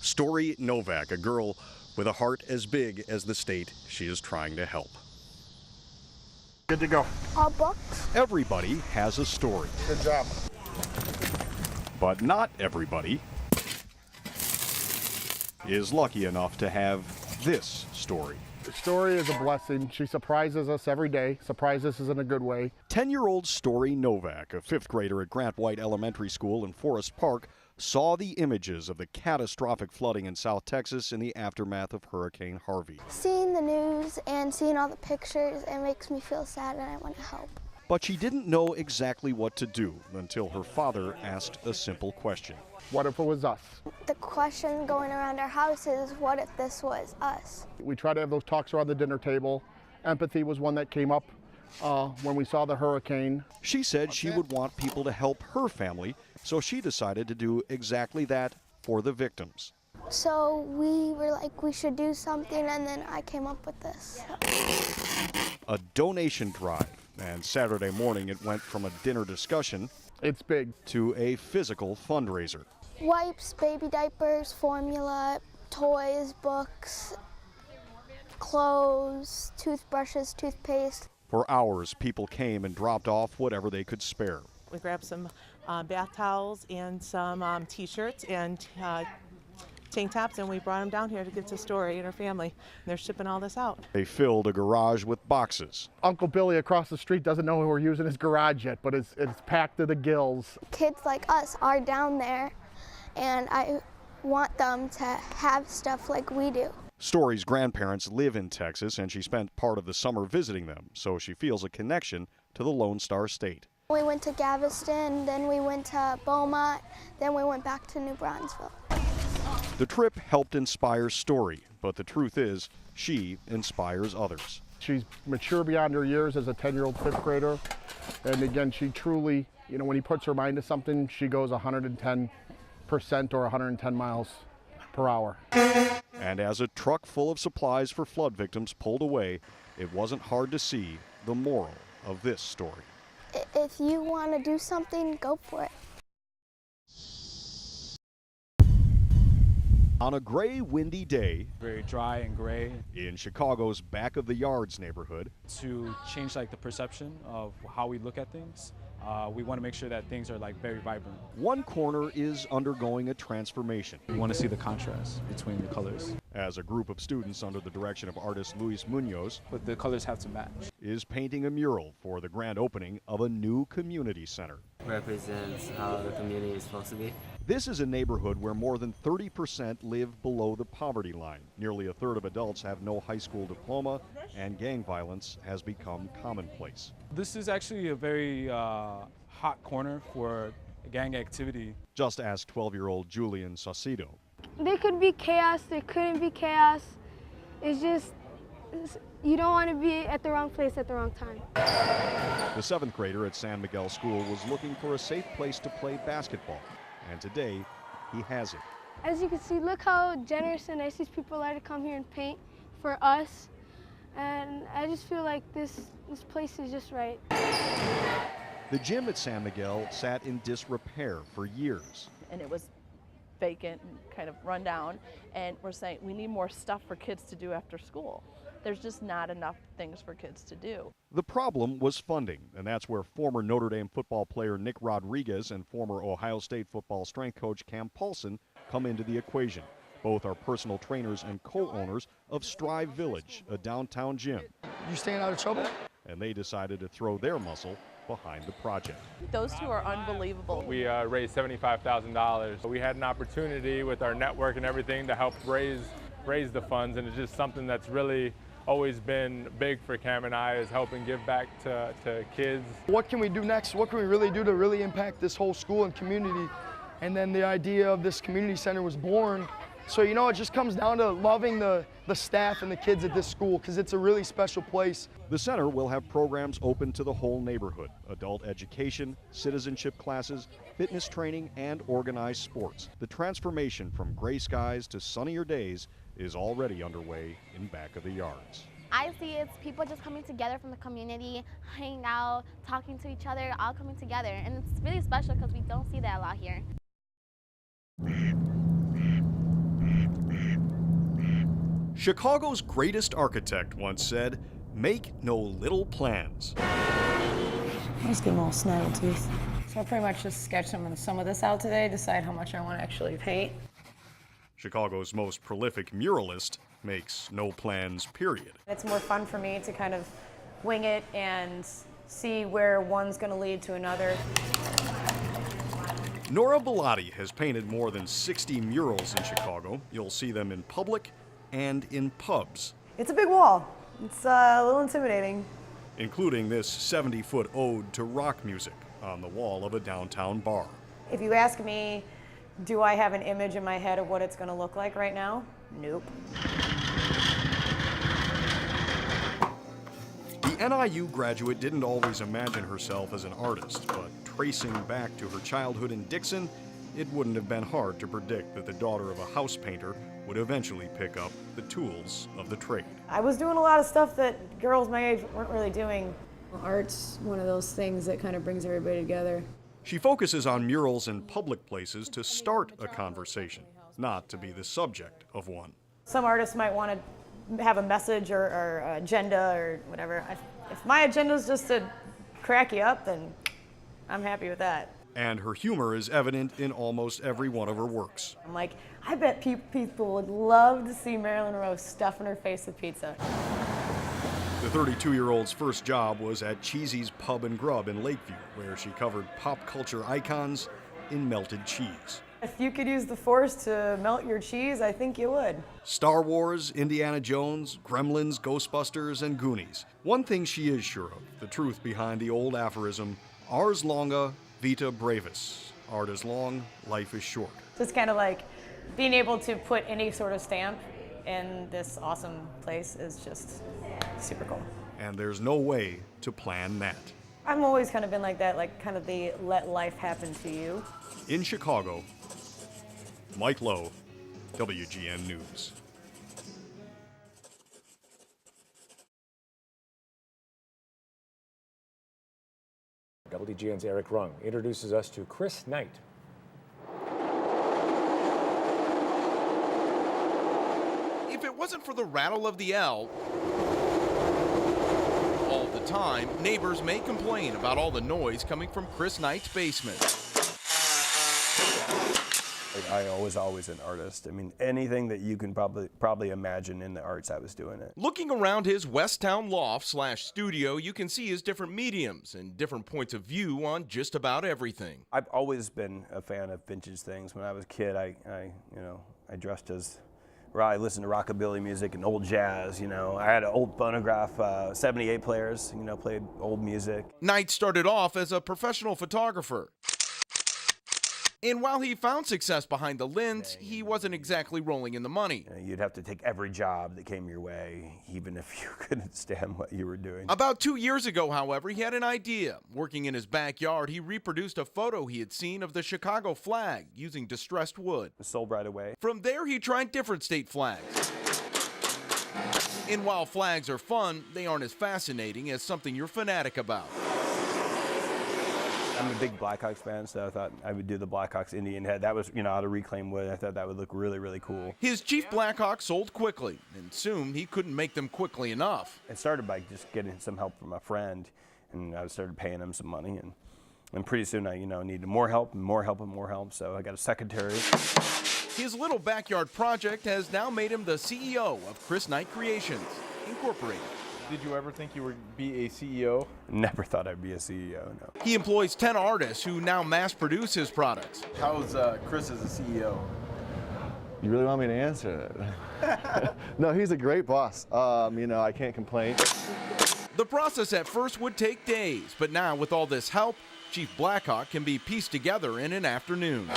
Story Novak, a girl with a heart as big as the state she is trying to help. Good to go. All books. Everybody has a story. Good job. But not everybody is lucky enough to have this story. The story is a blessing. She surprises us every day, surprises us in a good way. 10-year-old Story Novak, a fifth grader at Grant White Elementary School in Forest Park, saw the images of the catastrophic flooding in South Texas in the aftermath of Hurricane Harvey. Seeing the news and seeing all the pictures, it makes me feel sad and I want to help. But she didn't know exactly what to do until her father asked a simple question. What if it was us? The question going around our house is, what if this was us? We try to have those talks around the dinner table. Empathy was one that came up when we saw the hurricane. She said she would want people to help her family, so she decided to do exactly that for the victims. So we were like, we should do something, and then I came up with this. A donation drive, and Saturday morning it went from a dinner discussion It's big. to a physical fundraiser. Wipes, baby diapers, formula, toys, books, clothes, toothbrushes, toothpaste. For hours, people came and dropped off whatever they could spare. We grabbed some bath towels and some t-shirts and tank tops, and we brought them down here to get to Story and her family. They're shipping all this out. They filled a garage with boxes. Uncle Billy across the street doesn't know we're using his garage yet, but it's packed to the gills. Kids like us are down there, and I want them to have stuff like we do. Story's grandparents live in Texas, and she spent part of the summer visiting them, so she feels a connection to the Lone Star State. We went to Galveston, then we went to Beaumont, then we went back to New Braunfels. The trip helped inspire Story, but the truth is, she inspires others. She's mature beyond her years as a 10-year-old fifth grader. And again, she truly, when he puts her mind to something, she goes 110% or 110 miles per hour. And as a truck full of supplies for flood victims pulled away, it wasn't hard to see the moral of this story. If you want to do something, go for it. On a gray, windy day, very dry and gray, in Chicago's Back of the Yards neighborhood, to change the perception of how we look at things, we want to make sure that things are very vibrant. one corner is undergoing a transformation. We want to see the contrast between the colors, As a group of students under the direction of artist Luis Munoz but the colors have to match. is painting a mural for the grand opening of a new community center. Represents how the community is supposed to be. This is a neighborhood where more than 30% live below the poverty line. Nearly a third of adults have no high school diploma, and gang violence has become commonplace. This is actually a very hot corner for gang activity. Just ask 12-year-old Julian Saucedo. There could be chaos, there couldn't be chaos. It's just, you don't want to be at the wrong place at the wrong time. The seventh grader at San Miguel School was looking for a safe place to play basketball, and today he has it. As you can see, look how generous and nice these people are to come here and paint for us. And I just feel like this place is just right. The gym at San Miguel sat in disrepair for years. And it was vacant and kind of run down, and we're saying we need more stuff for kids to do after school. There's just not enough things for kids to do. The problem was funding, and that's where former Notre Dame football player Nick Rodriguez and former Ohio State football strength coach Cam Paulson come into the equation. Both are personal trainers and co-owners of Strive Village, a downtown gym. You staying out of trouble? And they decided to throw their muscle behind the project. Those two are unbelievable. We raised $75,000. We had an opportunity with our network and everything to help raise the funds, and it's just something that's really always been big for Cam and I, is helping give back to kids. What can we do next? What can we really do to really impact this whole school and community? And then the idea of this community center was born. So, it just comes down to loving the staff and the kids at this school, because it's a really special place. The center will have programs open to the whole neighborhood: adult education, citizenship classes, fitness training, and organized sports. The transformation from gray skies to sunnier days is already underway in Back of the Yards. I see it's people just coming together from the community, hanging out, talking to each other, all coming together. And it's really special because we don't see that a lot here. Chicago's greatest architect once said, "Make no little plans." I just give them all snaggletooth. So I pretty much just sketched some of this out today, decide how much I want to actually paint. Chicago's most prolific muralist makes no plans, period. It's more fun for me to kind of wing it and see where one's going to lead to another. Nora Bellotti has painted more than 60 murals in Chicago. You'll see them in public and in pubs. It's a big wall. It's a little intimidating. Including this 70-foot ode to rock music on the wall of a downtown bar. If you ask me, do I have an image in my head of what it's going to look like right now? Nope. The NIU graduate didn't always imagine herself as an artist, but tracing back to her childhood in Dixon, it wouldn't have been hard to predict that the daughter of a house painter would eventually pick up the tools of the trade. I was doing a lot of stuff that girls my age weren't really doing. Art's one of those things that kind of brings everybody together. She focuses on murals in public places to start a conversation, not to be the subject of one. Some artists might want to have a message or agenda or whatever. If my agenda is just to crack you up, then I'm happy with that. And her humor is evident in almost every one of her works. I'm like, I bet people would love to see Marilyn Monroe stuffing her face with pizza. The 32-year-old's first job was at Cheesy's Pub and Grub in Lakeview, where she covered pop culture icons in melted cheese. If you could use the Force to melt your cheese, I think you would. Star Wars, Indiana Jones, Gremlins, Ghostbusters, and Goonies. One thing she is sure of, the truth behind the old aphorism, ars longa, vita brevis. Art is long, life is short. It's kind of like being able to put any sort of stamp in this awesome place is just super cool. And there's no way to plan that. I've always kind of been like that, like kind of the let life happen to you. In Chicago, Mike Lowe, WGN News. WGN's Eric Rung introduces us to Chris Knight. If it wasn't for the rattle of the L all the time, neighbors may complain about all the noise coming from Chris Knight's basement. I was always an artist. I mean, anything that you can probably imagine in the arts, I was doing it. Looking around his Westtown loft/studio, you can see his different mediums and different points of view on just about everything. I've always been a fan of vintage things. When I was a kid, I dressed as, I listened to rockabilly music and old jazz. I had an old phonograph, 78 players. Played old music. Knight started off as a professional photographer. And while he found success behind the lens, he wasn't exactly rolling in the money. You'd have to take every job that came your way, even if you couldn't stand what you were doing. About 2 years ago, however, he had an idea. Working in his backyard, he reproduced a photo he had seen of the Chicago flag using distressed wood. It sold right away. From there, he tried different state flags. And while flags are fun, they aren't as fascinating as something you're fanatic about. I'm a big Blackhawks fan, so I thought I would do the Blackhawks Indian head. That was, out of reclaimed wood. I thought that would look really, really cool. His Chief Blackhawk sold quickly, and soon he couldn't make them quickly enough. It started by just getting some help from a friend, and I started paying him some money, and pretty soon I, needed more help, and more help, and more help, so I got a secretary. His little backyard project has now made him the CEO of Chris Knight Creations, Incorporated. Did you ever think you would be a CEO? Never thought I'd be a CEO, no. He employs 10 artists who now mass produce his products. How's Chris as a CEO? You really want me to answer that? No, he's a great boss. I can't complain. The process at first would take days, but now with all this help, Chief Blackhawk can be pieced together in an afternoon.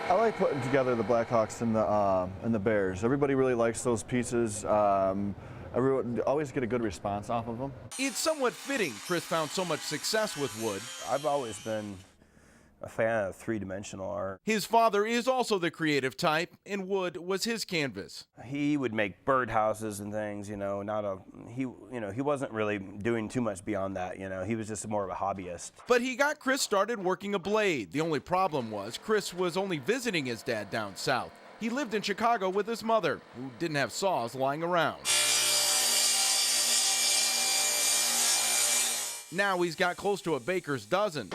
I like putting together the Blackhawks and the Bears. Everybody really likes those pieces. Everyone always get a good response off of them. It's somewhat fitting Chris found so much success with wood. I've always been a fan of three-dimensional art. His father is also the creative type, and wood was his canvas. He would make birdhouses and things, he wasn't really doing too much beyond that, he was just more of a hobbyist. But he got Chris started working a blade. The only problem was Chris was only visiting his dad down south. He lived in Chicago with his mother, who didn't have saws lying around. Now he's got close to a baker's dozen,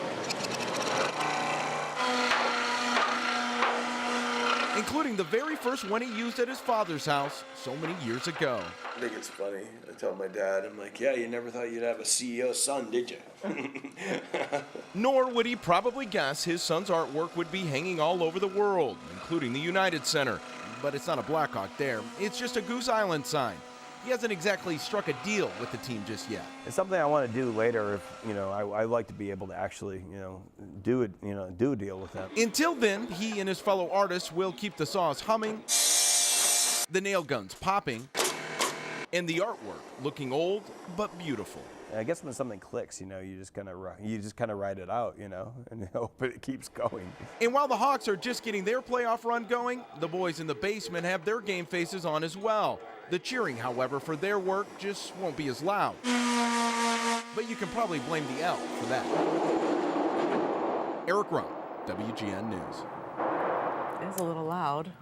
including the very first one he used at his father's house so many years ago. I think it's funny. I tell my dad, I'm like, yeah, you never thought you'd have a CEO's son, did you? Nor would he probably guess his son's artwork would be hanging all over the world, including the United Center. But it's not a Blackhawk there. It's just a Goose Island sign. He hasn't exactly struck a deal with the team just yet. It's something I want to do later. If I like to be able to actually, do a deal with them. Until then, he and his fellow artists will keep the saws humming, the nail guns popping, and the artwork looking old but beautiful. I guess when something clicks, you just kind of ride it out, and hope it keeps going. And while the Hawks are just getting their playoff run going, the boys in the basement have their game faces on as well. The cheering, however, for their work just won't be as loud. But you can probably blame the L for that. Eric Rum, WGN News. It's a little loud.